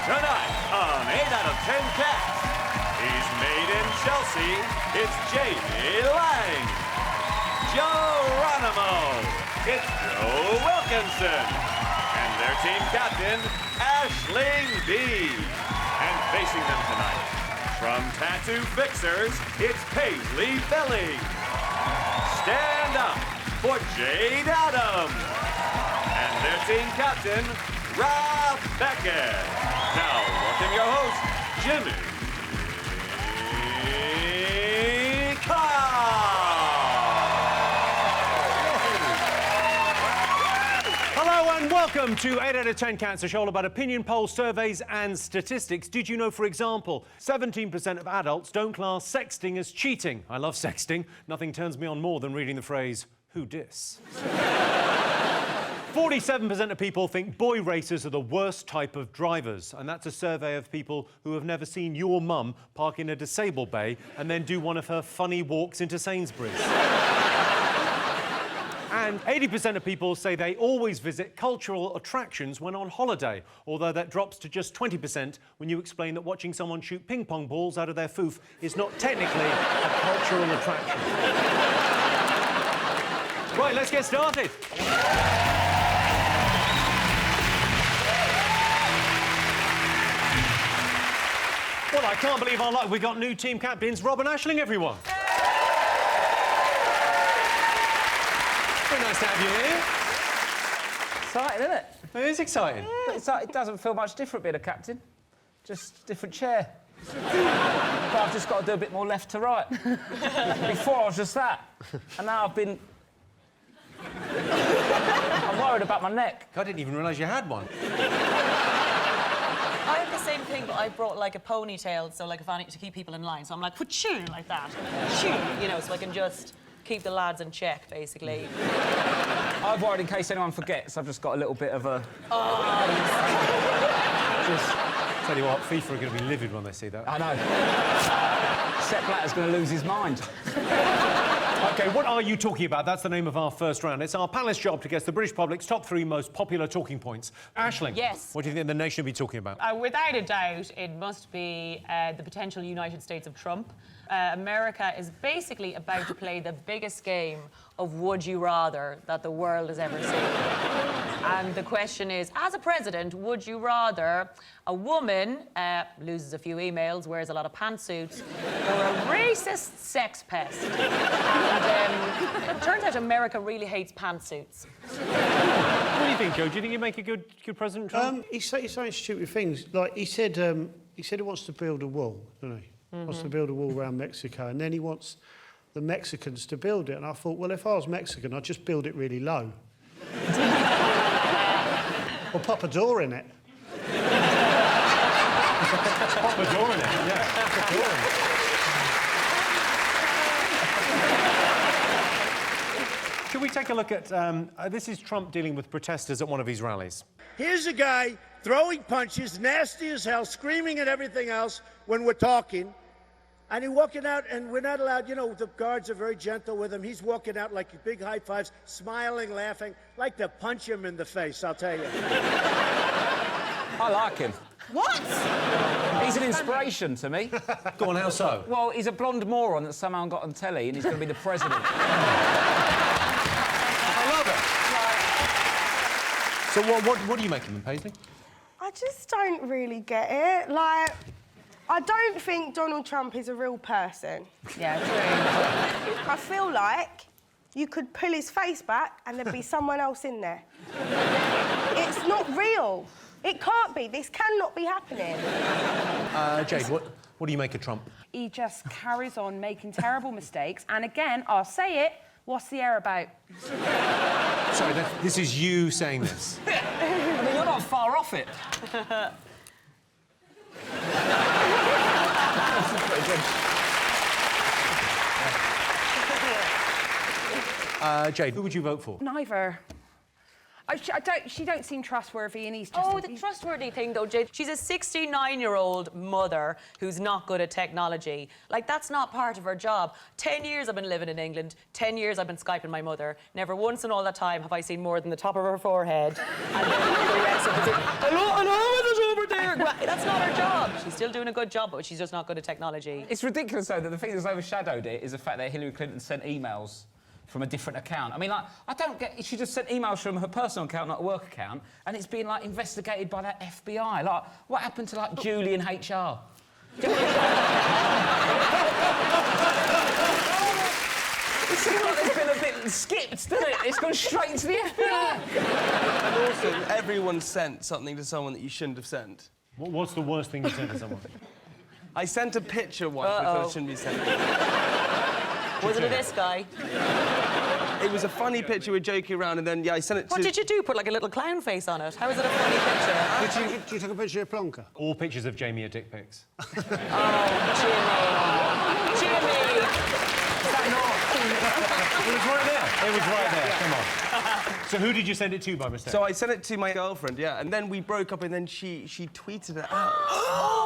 Tonight on 8 out of 10 Cats, he's made in Chelsea, it's Jayde Laing. Geronimo, it's Joe Wilkinson. And their team captain, Laing. And facing them tonight, from Tattoo Fixers, it's Paisley, Billings. Stand up for Jayde and their team captain, Beckett. Now, welcome your host, Jimmy Carr. Hello and welcome to 8 out of 10 Cats, a show all about opinion polls, surveys and statistics. Did you know, for example, 17% of adults don't class sexting as cheating? I love sexting. Nothing turns me on more than reading the phrase, "who dis?" 47% of people think boy racers are the worst type of drivers, and that's a survey of people who have never seen your mum park in a disabled bay and then do one of her funny walks into Sainsbury's. And 80% of people say they always visit cultural attractions when on holiday, although that drops to just 20% when you explain that watching someone shoot ping pong balls out of their foof is not technically a cultural attraction. Right, let's get started. Well, I can't believe our luck. We've got new team captains, Rob and Aisling, everyone. Very nice to have you here. Exciting, isn't it? It is exciting. Yeah. It doesn't feel much different being a captain. Just different chair. But I've just got to do a bit more left to right. Before I was just that. And now I've been... I'm worried about my neck. I didn't even realise you had one. I have the same thing, but I brought like a ponytail, so like if I need to keep people in line, so I'm like, put-choo, like that. Choo, you know, so I can just keep the lads in check, basically. I've worried in case anyone forgets. I've just got a little bit of a... Just tell you what, FIFA are going to be livid when they see that. I know. Sepp Blatter's going to lose his mind. OK, what are you talking about? That's the name of our first round. It's our panelist's job to guess the British public's top 3 most popular talking points. Aisling. Yes. What do you think the nation will be talking about? Without a doubt, it must be the potential United States of Trump. America is basically about to play the biggest game of would you rather that the world has ever seen. And the question is, as a president, would you rather a woman loses a few emails, wears a lot of pantsuits, or a racist sex pest? And it turns out America really hates pantsuits. What do you think, Joe? Do you think he'd make a good President Trump? He's saying stupid things. Like, he said he wants to build a wall, doesn't he? Wants to build a wall around Mexico, and then he wants the Mexicans to build it. And I thought, well, if I was Mexican, I'd just build it really low. Or pop a door in it. Pop a door in it, yeah. Pop a door in it. Should we take a look at... this is Trump dealing with protesters at one of his rallies. Here's a guy throwing punches, nasty as hell, screaming at everything else when we're talking. And he's walking out, and we're not allowed, you know, the guards are very gentle with him. He's walking out like big high fives, smiling, laughing. Like to punch him in the face, I'll tell you. I like him. What? He's an inspiration to me. Go on, how so? Well, he's a blonde moron that somehow got on telly and he's going to be the president. I love it. So what do you make of him, Paisley? I just don't really get it. Like, I don't think Donald Trump is a real person. Yeah, true. I feel like you could pull his face back and there'd be someone else in there. It's not real. It can't be. This cannot be happening. Jayde, what do you make of Trump? He just carries on making terrible mistakes. And again, I'll say it, what's the air about? Sorry, this is you saying this. I mean, you're not far off it. Jayde, who would you vote for? Neither. She don't seem trustworthy, and he's just... Oh, the trustworthy thing, though, Jayde, she's a 69-year-old mother who's not good at technology. Like, that's not part of her job. 10 years I've been living in England. 10 years I've been Skyping my mother. Never once in all that time have I seen more than the top of her forehead. And then the rest of the thing. Hello, it's over there. That's not her job. She's still doing a good job, but she's just not good at technology. It's ridiculous, though, that the thing that's overshadowed it is the fact that Hillary Clinton sent emails from a different account. I mean, like, I don't get... She just sent emails from her personal account, not a work account, and it's being, like, investigated by that FBI. Like, what happened to, like, Julie in HR? It seems like there's been a bit skipped, doesn't it? It's gone straight into the FBI. And also, everyone sent something to someone that you shouldn't have sent. What's the worst thing you sent to someone? I sent a picture once because it shouldn't be sent. Was it of this guy? It was a funny picture, we're joking around, and then, yeah, I sent it to... What did you do? Put, like, a little clown face on it? How is it a funny picture? Did you take a picture of Plonker? All pictures of Jamie are dick pics. Oh, Jimmy. Jimmy! Is that not... It was right there. It was right there. Come on. So who did you send it to by mistake? So I sent it to my girlfriend, yeah, and then we broke up, and then she tweeted it out.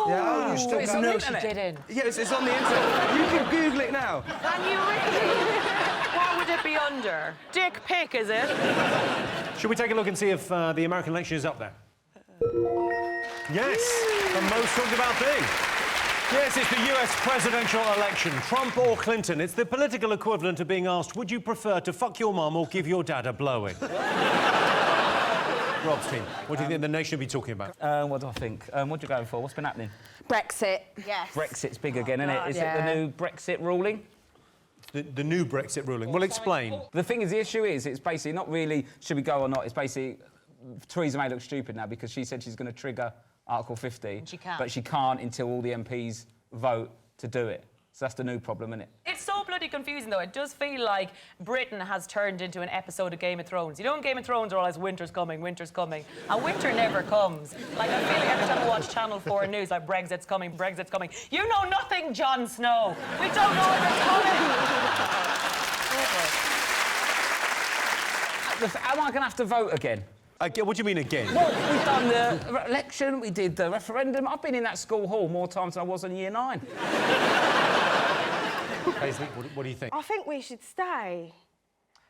Yeah. You still got No, she didn't. Yeah, it's on the internet. You can Google it now. Can you really? What would it be under? Dick pic, is it? Should we take a look and see if the American election is up there? Yes, the most talked about thing. Yes, it's the US presidential election. Trump or Clinton. It's the political equivalent of being asked, would you prefer to fuck your mum or give your dad a blowing? Rob's team, what do you think the nation will be talking about? What do I think? What are you going for? What's been happening? Brexit. Yes. Brexit's big again, isn't it? Is yeah. it the new Brexit ruling? The new Brexit ruling. Well, explain. The thing is, the issue is, it's basically not really should we go or not. It's basically Theresa May looks stupid now because she said she's going to trigger Article 50. She can't. But she can't until all the MPs vote to do it. So that's the new problem, isn't it? It's so bloody confusing, though. It does feel like Britain has turned into an episode of Game of Thrones. You know, in Game of Thrones, they're always winter's coming, and winter never comes. Like, I feel like every time I watch Channel 4 news, like, Brexit's coming. You know nothing, Jon Snow. We don't know if it's coming. Am I going to have to vote again? What do you mean again? Well, we've done the election, we did the referendum. I've been in that school hall more times than I was in Year 9. Paisley, what do you think? I think we should stay.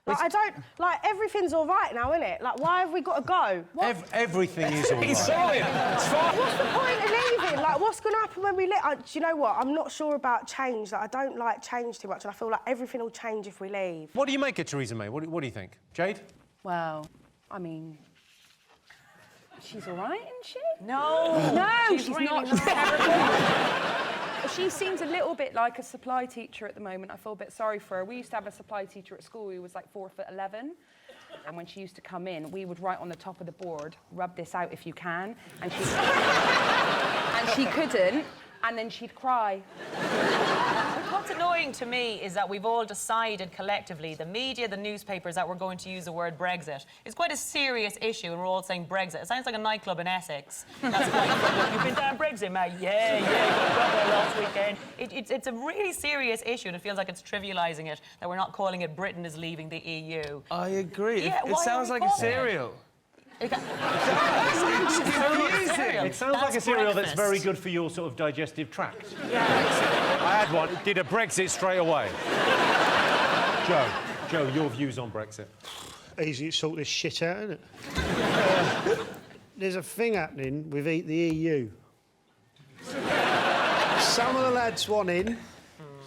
Like, I don't... Like, everything's all right now, isn't it? Like, why have we got to go? Everything is all right. It's fine. It's fine. What's the point of leaving? Like, what's going to happen when we leave? Do you know what? I'm not sure about change. Like, I don't like change too much, and I feel like everything will change if we leave. What do you make of Theresa May? What do you think? Jayde? Well, I mean... She's all right, isn't she? No. No, she's really not. She's terrible. She seems a little bit like a supply teacher at the moment. I feel a bit sorry for her. We used to have a supply teacher at school who was like 4'11", and when she used to come in, we would write on the top of the board, "Rub this out if you can," and she and she couldn't, and then she'd cry. What's annoying to me is that we've all decided collectively, the media, the newspapers, that we're going to use the word Brexit. It's quite a serious issue, and we're all saying Brexit. It sounds like a nightclub in Essex. That's quite You've been down Brexit, mate? Yeah, got there last weekend. It's a really serious issue, and it feels like it's trivialising it, that we're not calling it Britain is leaving the EU. I agree. Yeah, It sounds like a cereal. It sounds like a cereal that's very good for your sort of digestive tract. Yeah. I had one. Did a Brexit straight away. Joe, your views on Brexit? Easy to sort this shit out, isn't it? There's a thing happening with the EU. Some of the lads want in,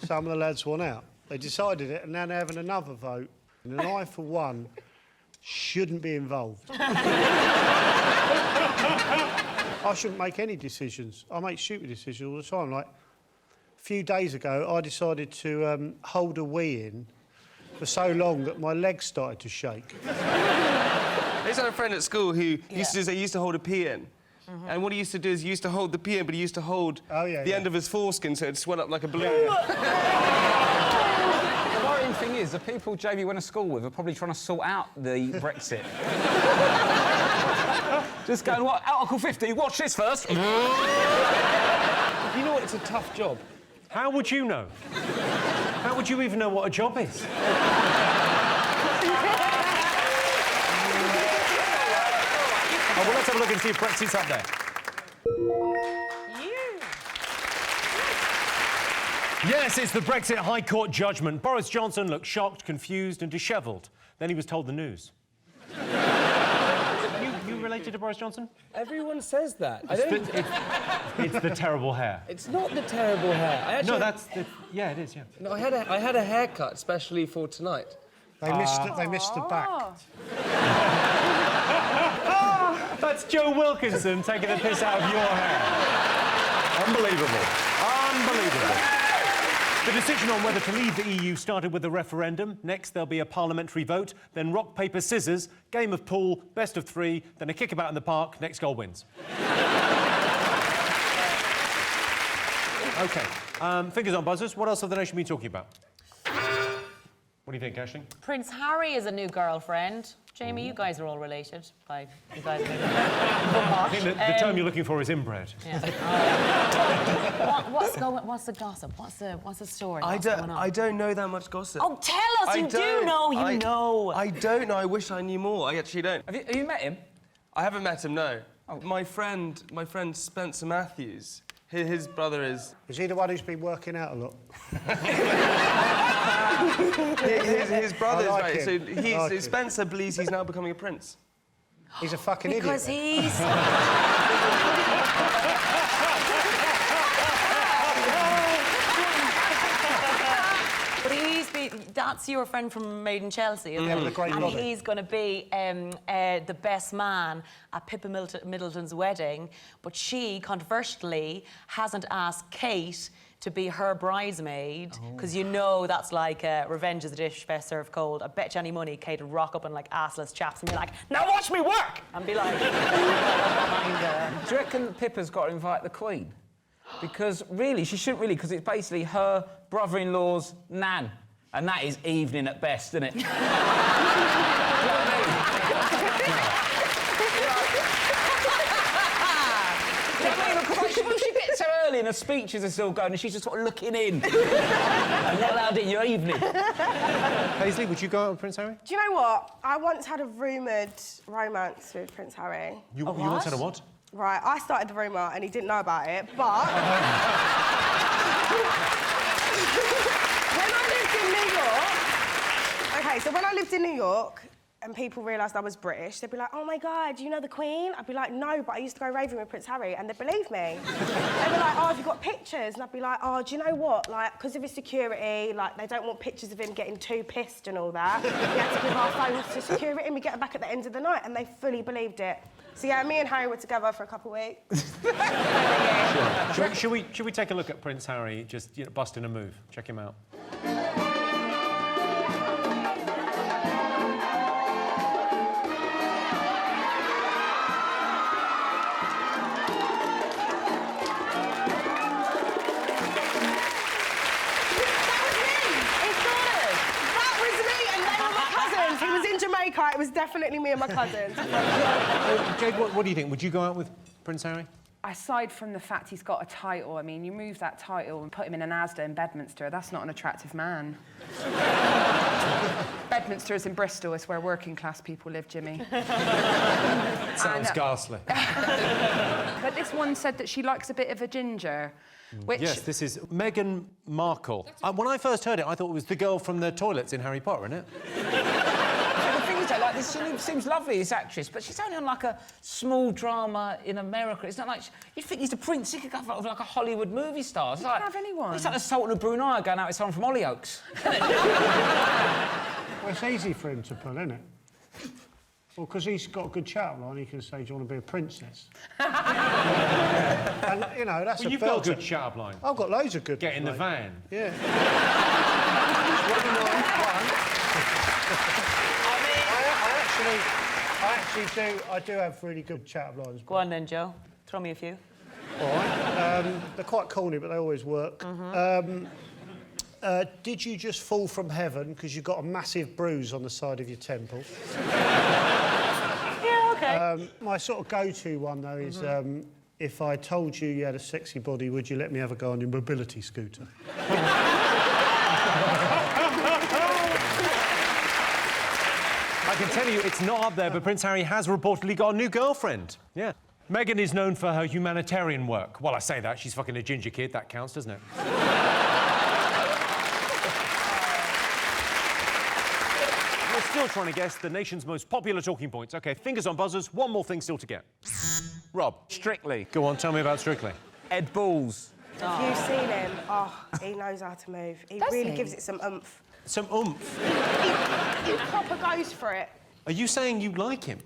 some of the lads want out. They decided it, and now they're having another vote. And I, for one, shouldn't be involved. I shouldn't make any decisions. I make stupid decisions all the time. Like, a few days ago, I decided to hold a wee in for so long that my legs started to shake. I used to have a friend at school who used to hold a pee in. And what he used to do is he used to hold the pee in, but he used to hold the end of his foreskin so it'd swell up like a balloon. The worrying thing is, the people JV went to school with are probably trying to sort out the Brexit. Just going, what, Article 50, watch this first. You know what, it's a tough job. How would you know? How would you even know what a job is? Oh, well, let's have a look and see if Brexit's up there. Yes, it's the Brexit High Court judgment. Boris Johnson looked shocked, confused and dishevelled. Then he was told the news. you related to Boris Johnson? Everyone says that. It's the terrible hair. It's not the terrible hair. No, that's the... Yeah, it is, yeah. No, I had a haircut especially for tonight. They missed the back. That's Joe Wilkinson taking the piss out of your hair. Unbelievable. Unbelievable. The decision on whether to leave the EU started with a referendum. Next, there'll be a parliamentary vote, then rock, paper, scissors, game of pool, best of three, then a kickabout in the park, next goal wins. OK, fingers on buzzers. What else have the nation been talking about? What do you think, Aisling? Prince Harry is a new girlfriend. Jamie, you guys are all related. Like, you guys I think the term you're looking for is inbred. Yeah. What's the gossip? What's the story? I don't know that much gossip. Oh, tell us! You do know. You know. I don't know. I wish I knew more. I actually don't. Have you met him? I haven't met him. No. Oh. My friend Spencer Matthews. His brother is... Is he the one who's been working out a lot? his brother's like right. him. So Spencer believes he's now becoming a prince. He's a fucking idiot. Because he's... That's your friend from Made in Chelsea, isn't it? And he's going to be the best man at Pippa Middleton's wedding, but she, controversially, hasn't asked Kate to be her bridesmaid, because you know that's like revenge is a dish best served cold. I bet you any money Kate would rock up in like assless chaps and be like, now watch me work! And be like... Do you reckon Pippa's got to invite the Queen? Because really, she shouldn't really, because it's basically her brother-in-law's nan. And that is evening at best, isn't it? You know what I mean? Because she gets her early and her speeches are still going and she's just sort of looking in. And you're allowed in your evening. Paisley, would you go out with Prince Harry? Do you know what? I once had a rumoured romance with Prince Harry. You once had a what? Right, I started the rumour and he didn't know about it, but... Okay, so when I lived in New York and people realised I was British, they'd be like, oh my God, do you know the Queen? I'd be like, no, but I used to go raving with Prince Harry, and they'd believe me. They'd be like, oh, have you got pictures? And I'd be like, oh, do you know what? Like, because of his security, like, they don't want pictures of him getting too pissed and all that. We had to give our phones to security and we get them back at the end of the night, and they fully believed it. So yeah, me and Harry were together for a couple of weeks. Sure. Should we take a look at Prince Harry just busting a move? Check him out. It was definitely me and my cousins. Jayde, what do you think? Would you go out with Prince Harry? Aside from the fact he's got a title, I mean, you move that title and put him in an Asda in Bedminster, that's not an attractive man. Bedminster is in Bristol, it's where working class people live, Jimmy. Sounds ghastly. But this one said that she likes a bit of a ginger. Which... Yes, this is Meghan Markle. When I first heard it, I thought it was the girl from the toilets in Harry Potter, isn't it? Like this, she seems lovely, this actress, but she's only on like a small drama in America. It's not like you'd think he's the prince. He could go for like a Hollywood movie star. It's like, have anyone. It's like the Sultan of Brunei going out with someone from Hollyoaks. Well, it's easy for him to pull, isn't it? Well, because he's got a good chat line, he can say, do you want to be a princess? And, you know, that's you've got a good chat line. I've got loads of good. Get in the van. Yeah. I do have really good chat lines. Go on then, Joe. Throw me a few. All right. They're quite corny, but they always work. Did you just fall from heaven because you've got a massive bruise on the side of your temple? Yeah, OK. My sort of go-to one, though, is if I told you you had a sexy body, would you let me have a go on your mobility scooter? I can tell you it's not up there, but Prince Harry has reportedly got a new girlfriend. Yeah. Meghan is known for her humanitarian work. Well, I say that, she's fucking a ginger kid, that counts, doesn't it? We're You're trying to guess the nation's most popular talking points. OK, fingers on buzzers. One more thing still to get. Rob. Strictly. Go on, tell me about Strictly. Ed Balls. Have you seen him? Oh, he knows how to move. He really gives it some oomph. Some oomph? He proper goes for it. Are you saying you like him?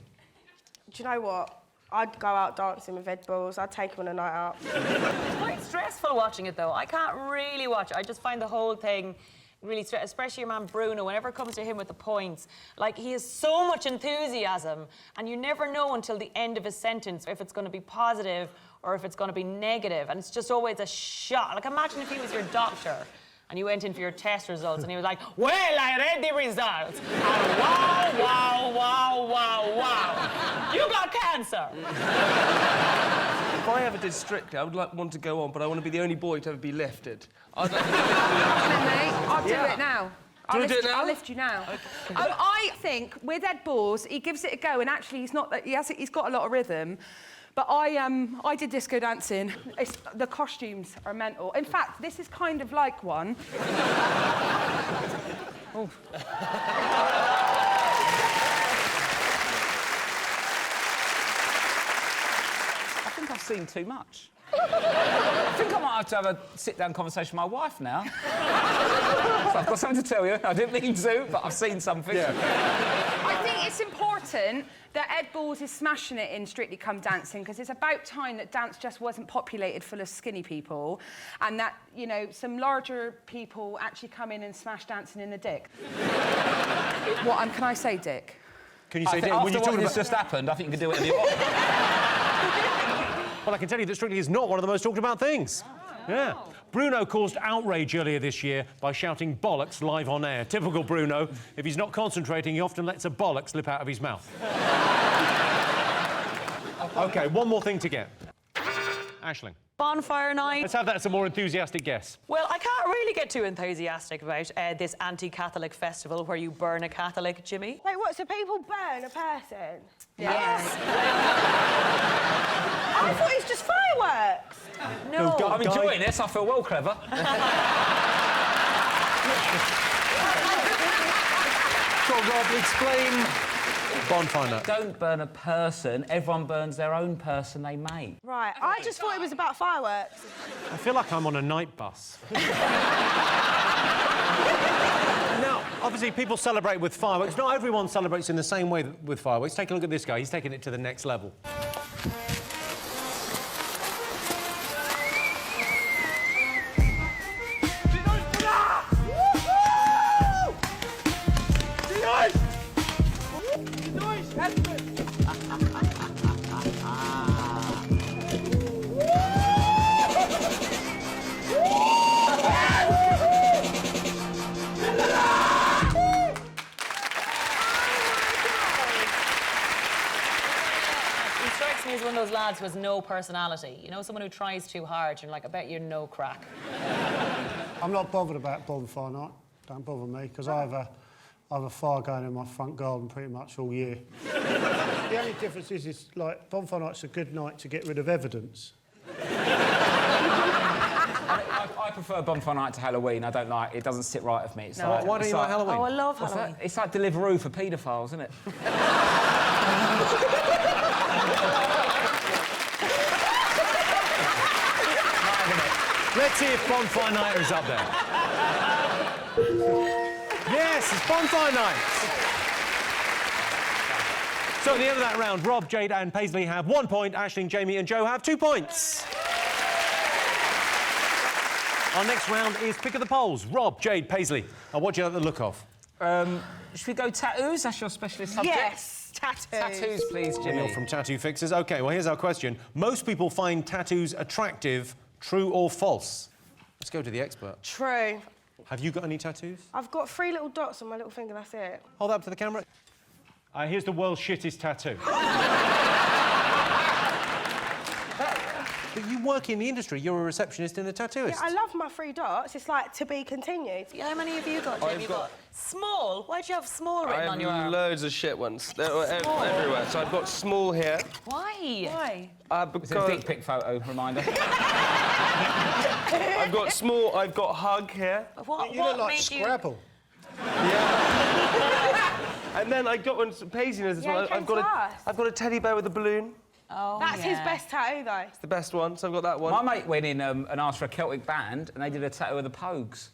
Do you know what? I'd go out dancing with Ed Balls. I'd take him on a night out. It's quite stressful watching it, though. I can't really watch it. I just find the whole thing really stressful, especially your man Bruno, whenever it comes to him with the points. Like, he has so much enthusiasm, and you never know until the end of his sentence if it's going to be positive or if it's going to be negative, and it's just always a shock. Like, imagine if he was your doctor and you went in for your test results and he was like, well, I read the results, and wow, wow, wow, wow, wow, you got cancer. If I ever did Strictly, I would want to go on, but I want to be the only boy to ever be lifted. I'd like I'll do it now. Do you want to do it now? I'll lift you now. Okay. I think with Ed Balls, he gives it a go, and actually he's got a lot of rhythm. But I did disco dancing. The costumes are mental. In fact, this is kind of like one. Oh. I think I've seen too much. I think I might have to have a sit-down conversation with my wife now. So I've got something to tell you. I didn't mean to, but I've seen something. Yeah. I think it's important that Ed Balls is smashing it in Strictly Come Dancing, because it's about time that dance just wasn't populated full of skinny people, and that, you know, some larger people actually come in and smash dancing in the dick. What, can I say dick? Can you say dick? After what has just happened, I think you can do whatever you want. Well, I can tell you that Strictly is not one of the most talked about things. Yeah. Bruno caused outrage earlier this year by shouting bollocks live on air. Typical Bruno. If he's not concentrating, he often lets a bollock slip out of his mouth. OK, one more thing to get. Aisling. Bonfire night. Let's have that as a more enthusiastic guess. Well, I can't really get too enthusiastic about this anti-Catholic festival where you burn a Catholic, Jimmy. Wait, what? So people burn a person? Yes. I thought it's just fireworks. No. I'm enjoying this. I feel well clever. So, Rob, explain bonfire night. Don't burn a person. Everyone burns their own person they make. Right, I just thought it was about fireworks. I feel like I'm on a night bus. Now, obviously, people celebrate with fireworks. Not everyone celebrates in the same way with fireworks. Take a look at this guy. He's taking it to the next level. He's one of those lads who has no personality. You know, someone who tries too hard, and you're like, I bet you're no crack. I'm not bothered about bonfire night. Don't bother me, because I have a fire going in my front garden pretty much all year. The only difference is like, bonfire night's a good night to get rid of evidence. I prefer bonfire night to Halloween. I don't like it. Doesn't sit right with me. It's no, why don't you like Halloween? Oh, I love Halloween. It's like Deliveroo for paedophiles, isn't it? Let's see if Bonfire Night is up there. Yes, it's Bonfire Night. So at the end of that round, Rob, Jayde and Paisley have 1 point. Aisling, Jamie and Joe have 2 points. Our next round is Pick of the Polls. Rob, Jayde, Paisley, what do you like the look of? Should we go tattoos? That's your specialist subject. Yes, tattoos. Tattoos, please, Jimmy. You're from Tattoo Fixers. OK, well, here's our question. Most people find tattoos attractive. True or false? Let's go to the expert. True. Have you got any tattoos? I've got 3 little dots on my little finger, that's it. Hold that up to the camera. Here's the world's shittest tattoo. But you work in the industry. You're a receptionist and a tattooist. Yeah, I love my 3 dots. It's like, to be continued. Yeah, how many have you got, Jim? You've got small. Why'd you have small written on your arm? Loads of shit ones. They're everywhere. So I've got small here. Why? It's a dick pic photo reminder. I've got small. I've got hug here. What You look like Scrabble. Yeah. And then I got one, Paisley knows as Yeah, well. he came to us. I've got a teddy bear with a balloon. Oh, That's his best tattoo, though. It's the best one, so I've got that one. My mate went in and asked for a Celtic band, and they did a tattoo of the Pogues.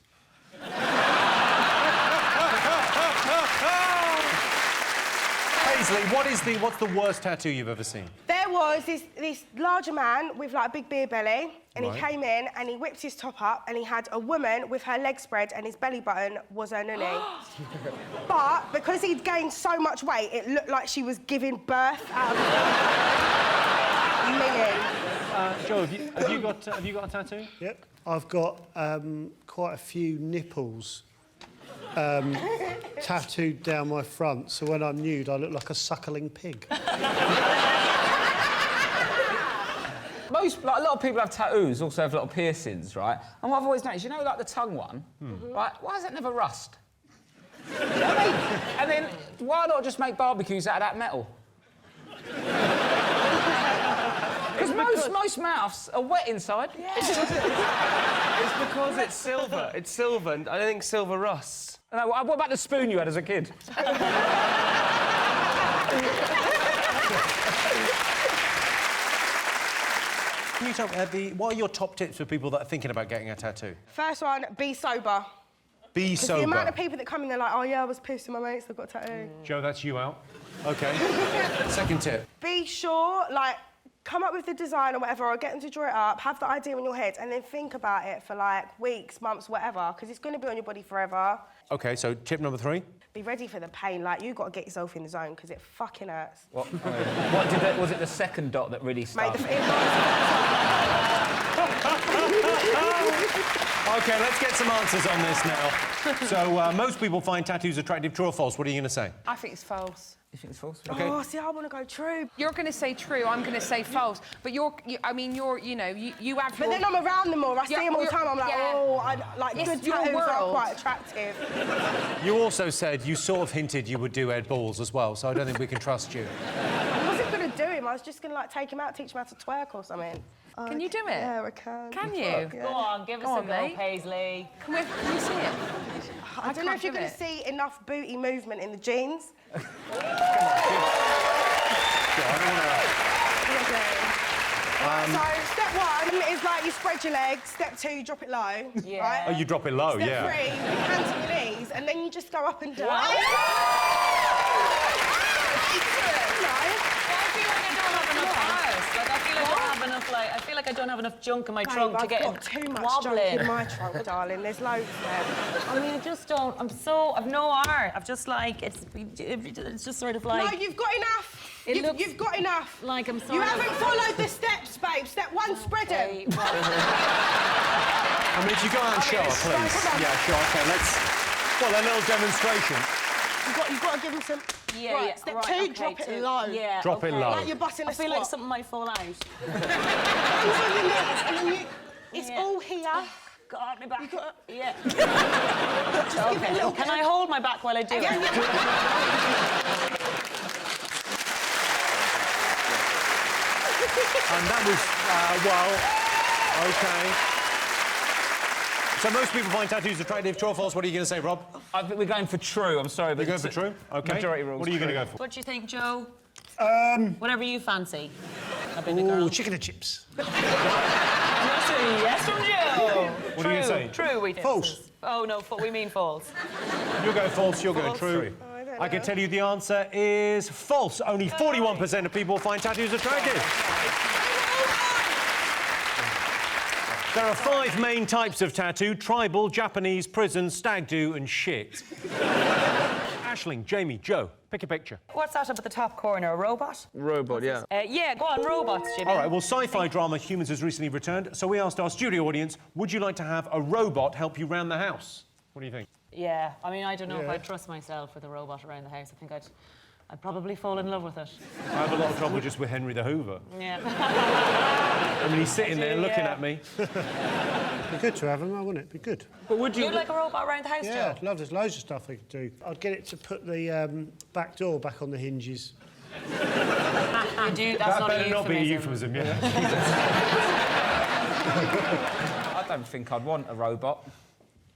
Paisley, what's the worst tattoo you've ever seen? There was this larger man with like a big beer belly, and Right. he came in and he whipped his top up, and he had a woman with her legs spread, and his belly button was her nunny. But because he'd gained so much weight, it looked like she was giving birth out of millions. Joe, have you got a tattoo? Yep. I've got quite a few nipples tattooed down my front, so when I'm nude, I look like a suckling pig. A lot of people have tattoos, also have little piercings, right? And what I've always noticed, you know, like the tongue one, right? Why does it never rust? You know what I mean? And then why not just make barbecues out of that metal? Because most mouths are wet inside. Yeah. It's because it's silver. It's silver, and I don't think silver rusts. No, what about the spoon you had as a kid? Can you tell me, what are your top tips for people that are thinking about getting a tattoo? First one, be sober. Be Because sober. the amount of people that come in, they're like, oh yeah, I was pissed and my mates, they've got a tattoo. Joe, that's you out. OK. Second tip. Be sure, like, come up with the design or whatever, or get them to draw it up, have the idea in your head, and then think about it for, like, weeks, months, whatever, because it's going to be on your body forever. OK, so tip number 3? Be ready for the pain. Like, you've got to get yourself in the zone, because it fucking hurts. Was it the second dot that really Mate, stuck? OK, let's get some answers on this now. So, most people find tattoos attractive. True or false? What are you going to say? I think it's false. You think it's false? OK. Oh, see, I want to go true. You're going to say true, I'm going to say false. But you have But your... then I'm around them more. I see them all the time. I'm like, yeah. oh, It's good your tattoos are world. quite attractive. You also said you sort of hinted you would do Ed Balls as well, so I don't think we can trust you. I wasn't going to do him. I was just going to, like, take him out, teach him how to twerk or something. Can you do it? Yeah, I can. Can you? Yeah. Go on, give us Go a on, go, mate. Paisley. Can we see it? I don't know can't if you're do going to it. see enough booty movement in the jeans. So, step 1 is like you spread your legs. Step 2, you drop it low. Yeah. Right? Oh, you drop it low, Step yeah. 3, hands on your knees, and then you just go up and down. What? No. I feel like I don't have enough junk in my Babe, trunk to I've get got too much wobbling. junk in my trunk, darling. There's loads there. I mean, I just don't. I've no art. I've just like it's just sort of like. No, you've got enough. You've got enough. Like I'm sorry. You haven't followed the steps, babe. Step 1, spread them. Okay, well, I mean, if you go out and show her, please. come on. Yeah, sure, OK, let's... Well, a little demonstration. You've got to give them some... yeah, Right, yeah. step right, 2, okay, drop it 2. low. Yeah. Drop it okay. low. Like you're busting a I feel like squat. something might fall out. Hands on your knees, and then it's Yeah. all here. God, my back. Yeah. Just give it a little Can I hold my back while I do it? And that was, OK. So most people find tattoos attractive. True or false? What are you going to say, Rob? I think we're going for true, I'm sorry, but... You're going for true? OK. Majority rules. What are you going to true. go for? What do you think, Joe? Whatever you fancy. I've been a Ooh, girl. chicken and chips. Yes from Joe. What are you going to say? True, we do. False. Oh, no, we mean false. You're going false, you're going False. true. I can tell you the answer is false. Only 41% of people find tattoos attractive. There are 5 main types of tattoo: tribal, Japanese, prison, stag do and shit. Aisling, Jamie, Joe, pick a picture. What's that up at the top corner? A robot? Robot, yeah. Yeah, go on, robots, Jimmy. All right, well, sci-fi drama Humans has recently returned, so we asked our studio audience, would you like to have a robot help you round the house? What do you think? Yeah, I mean, I don't know if I'd trust myself with a robot around the house. I think I'd probably fall in love with it. I have a lot of trouble just with Henry the Hoover. Yeah. I mean, he's sitting there looking at me. Be good to have them, wouldn't it? Be good. But would you... You'd like a robot around the house, Yeah, Joe? love. There's loads of stuff I could do. I'd get it to put the back door back on the hinges. You do, that's That not better a not be a euphemism. euphemism, yeah. I don't think I'd want a robot.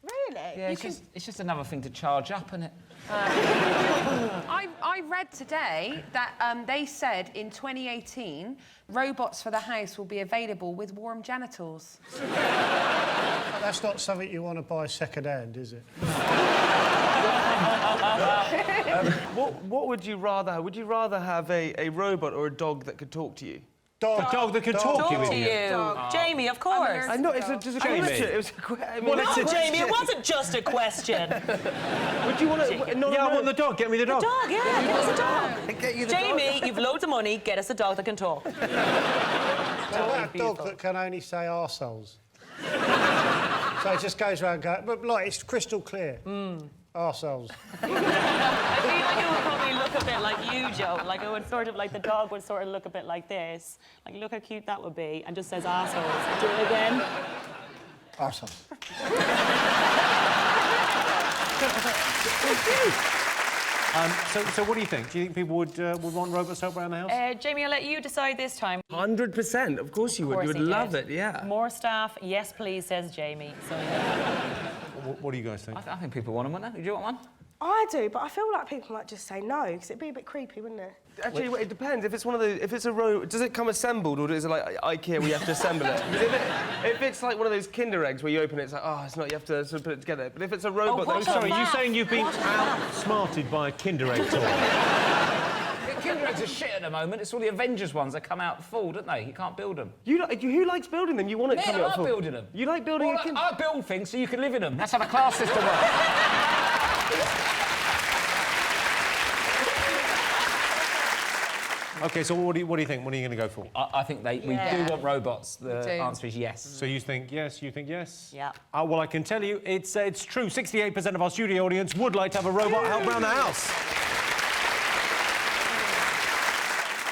Really? Yeah, it's just another thing to charge up, isn't it? I read today that they said in 2018 robots for the house will be available with warm genitals. That's not something you want to buy second-hand, is it? What would you rather have? Would you rather have a robot or a dog that could talk to you? A dog that could talk to you, idiot. Jamie, of course. I know, it's just a question. It was Jamie, it wasn't just a question. Would you want to... Yeah, I want the dog. Get me the dog. Dog, yeah, get us a dog. Get you the Jamie, you've loads of money. Get us a dog that can talk. What about a dog that can only say arseholes? So it just goes around going... But, like, it's crystal clear. Arseholes. I feel like it would probably look a bit like you, Joe. Like, it would sort of, like, the dog would sort of look a bit like this. Like, look how cute that would be. And just says assholes. Do it again. Arseholes. So what do you think? Do you think people would want robots to help around the house? Jamie, I'll let you decide this time. 100%. Of course you would. You would love it, yeah. More staff, yes, please, says Jamie. So, yeah. What do you guys think? I think people want them, wouldn't they? Do you want one? I do, but I feel like people might just say no, because it'd be a bit creepy, wouldn't it? Actually, it depends. If it's one of those, if it's a robot, does it come assembled, or is it like IKEA where you have to assemble it? If it's like one of those Kinder eggs where you open it, it's like, oh, it's not. You have to sort of put it together. But if it's a robot, Oh, sorry, you're saying you've been outsmarted by a Kinder egg toy? Kinder eggs are shit at the moment. It's all the Avengers ones that come out full, don't they? You can't build them. Who likes building them? You want it coming out I full? like building them. You like building a Kinder? I build things so you can live in them. That's how the class system works. OK, so what do you think? What are you going to go for? I think we do want robots. The answer is yes. So you think yes, you think yes? Yeah. Well, I can tell you it's true. 68% of our studio audience would like to have a robot help around the house.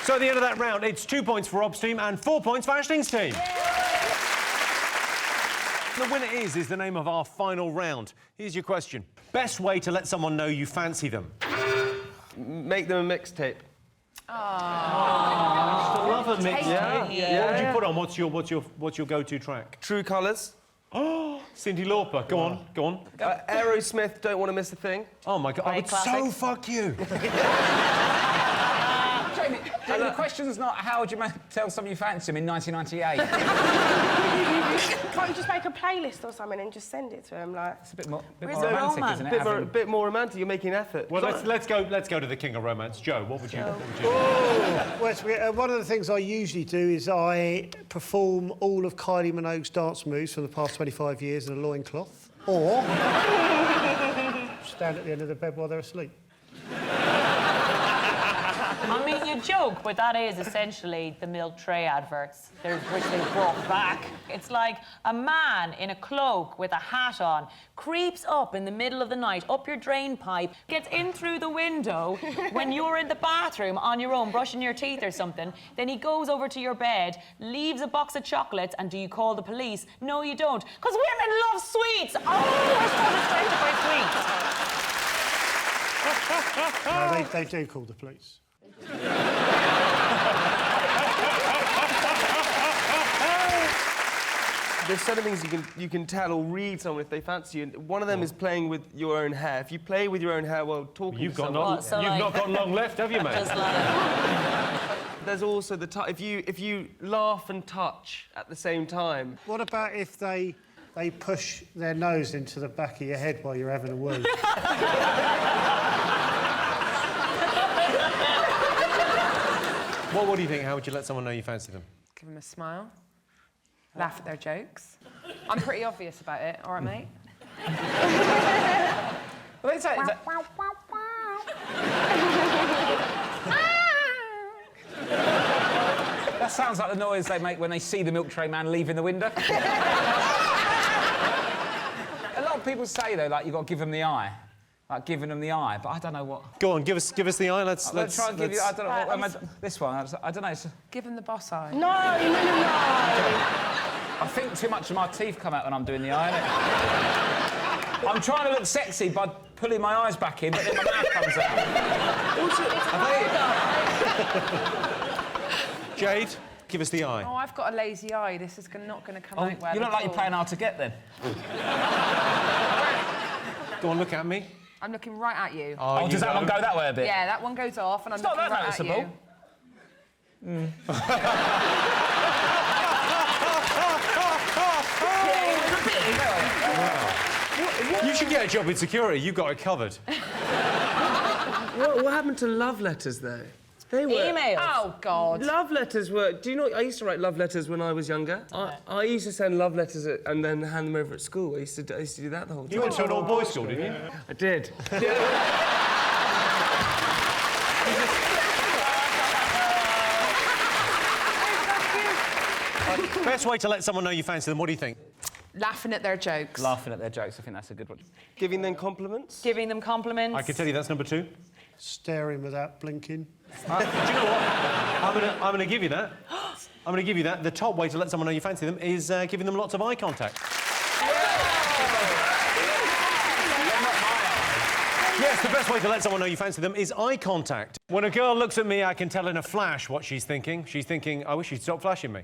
So at the end of that round, it's 2 points for Rob's team and 4 points for Ashling's team. The winner is the name of our final round. Here's your question. Best way to let someone know you fancy them? Make them a mixtape. I love a mixtape. Yeah. What would you put on? What's your go-to track? True Colours. Oh, Cyndi Lauper. Go on. Aerosmith, Don't Want to Miss a Thing. Oh my God, I would so fuck you. Jamie, the question's not how would you tell someone you fancy them in 1998. Can't you just make a playlist or something and just send it to them, like? It's a bit more Where's romantic, the isn't it? A bit more romantic. You're making effort. Well, let's go to the king of romance. Joe, what would you do? Well, one of the things I usually do is I perform all of Kylie Minogue's dance moves from the past 25 years in a loincloth, or stand at the end of the bed while they're asleep. I mean, you joke, but that is essentially the milk tray adverts, which they brought back. It's like a man in a cloak with a hat on creeps up in the middle of the night, up your drain pipe, gets in through the window when you're in the bathroom on your own, brushing your teeth or something. Then he goes over to your bed, leaves a box of chocolates, and do you call the police? No, you don't. Because women love sweets! Oh, I suppose it's straight to buy sweets. No, they do call the police. There's certain things you can tell or read someone if they fancy you. And one of them is playing with your own hair. If you play with your own hair while talking to someone... You've not got long left, have you, mate? There's also the if you laugh and touch at the same time. What about if they push their nose into the back of your head while you're having a woo? What do you think? How would you let someone know you fancy them? Give them a smile. Laugh at their jokes. I'm pretty obvious about it, all right, mate? Well, that sounds like the noise they make when they see the milk tray man leaving the window. A lot of people say, though, like, you've got to give them the eye. Like, giving them the eye, but I don't know what... Go on, give us the eye. Let's try and give you... I don't know what... this one, I don't know. Give them the boss eye. No. I think too much of my teeth come out when I'm doing the eye, innit? I'm trying to look sexy by pulling my eyes back in, but then my mouth comes out. Jayde, give us the eye. Oh, I've got a lazy eye. This is not going to come out well. You look like you're playing hard to get, then. Go on, look at me. I'm looking right at you. Oh, does that one go that way a bit? Yeah, that one goes off, and I'm It's not looking that right noticeable. at you. You should get a job in security. You've got it covered. What happened to love letters, though? They were... Emails. Oh, God. Love letters were... Do you know... I used to write love letters when I was younger. I used to send love letters and then hand them over at school. I used to do that the whole time. You went to an all-boys school, didn't you? I did. Best way to let someone know you fancy them, what do you think? Laughing at their jokes. Laughing at their jokes, I think that's a good one. Giving them compliments? Giving them compliments. I can tell you that's number 2. Staring without blinking. Do you know what? I'm going to give you that. I'm going to give you that. The top way to let someone know you fancy them is giving them lots of eye contact. Yes, the best way to let someone know you fancy them is eye contact. When a girl looks at me, I can tell in a flash what she's thinking. She's thinking, I wish she'd stop flashing me.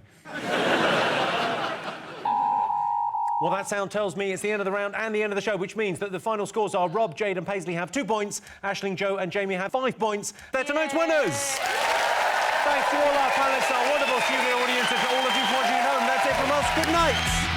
Well, that sound tells me it's the end of the round and the end of the show, which means that the final scores are Rob, Jayde and Paisley have 2 points, Aisling, Joe and Jamie have 5 points. They're tonight's winners! Thanks to all our panellists, our wonderful studio audience, and to all of you watching at home. That's it from us. Good night!